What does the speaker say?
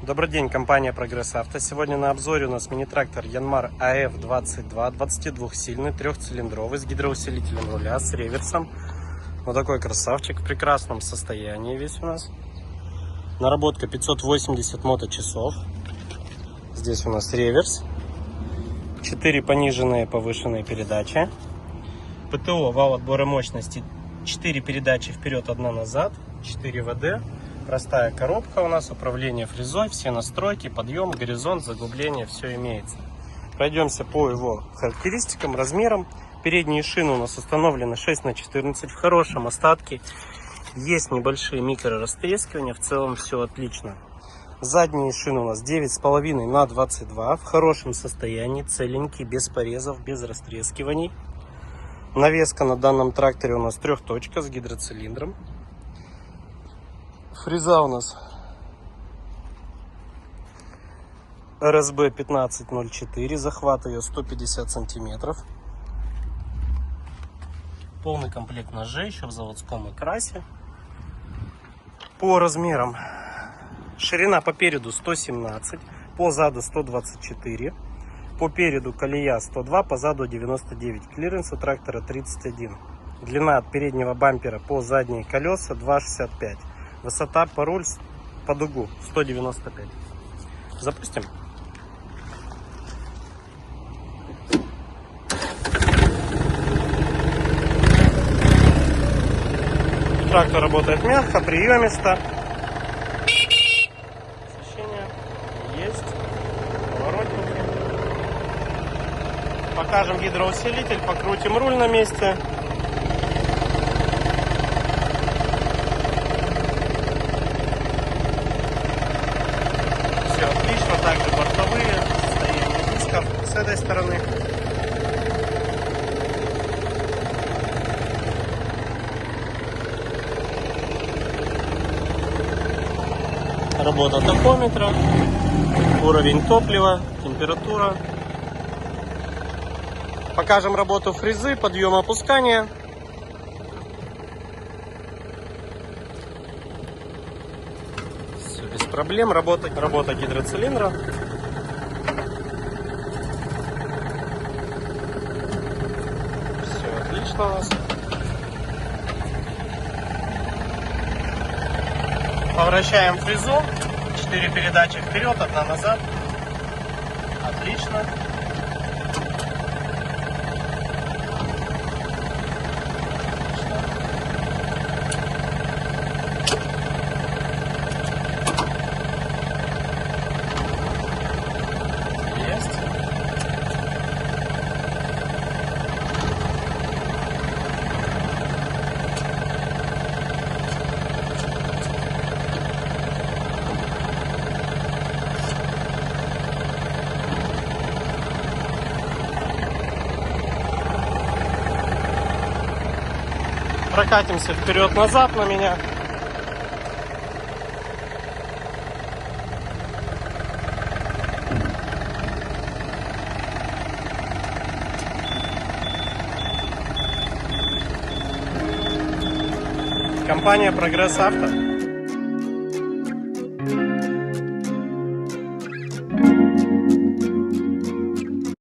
Добрый день, компания Прогресс Авто. Сегодня на обзоре у нас мини-трактор Yanmar AF22, 22-сильный, трехцилиндровый, с гидроусилителем руля, с реверсом. Вот такой красавчик, в прекрасном состоянии весь у нас. Наработка 580 моточасов. Здесь у нас реверс. 4 пониженные повышенные передачи. ПТО, вал отбора мощности, 4 передачи вперед, 1 назад, 4 ВД. Простая коробка у нас, управление фрезой, все настройки, подъем, горизонт, заглубление, все имеется. Пройдемся по его характеристикам, размерам. Передние шины у нас установлены 6х14 в хорошем остатке. Есть небольшие микрорастрескивания, в целом все отлично. Задние шины у нас 9,5 на 22 в хорошем состоянии, целенькие, без порезов, без растрескиваний. Навеска на данном тракторе у нас трехточка с гидроцилиндром. Фреза у нас РСБ 1504, захват ее 150 сантиметров. Полный комплект ножей, еще в заводском окрасе. По размерам: ширина по переду 117, по заду 124, по переду колея 102, по заду 99, клиренс у трактора 31. Длина от переднего бампера по задние колеса 2,65. Высота по руль по дугу 195. Запустим. Трактор работает мягко, приемисто. Освещение есть. Поворотники. Покажем гидроусилитель, покрутим руль на месте. Все отлично, также бортовые, состояние дисков с этой стороны. Работа тахометра, уровень топлива, температура. Покажем работу фрезы, подъем, опускание. Все без проблем. Работа гидроцилиндра. Все отлично у нас. Повращаем фрезу. 4 передачи вперед, 1 назад. Отлично. Есть. Прокатимся вперед-назад на меня. Компания Прогресс Авто.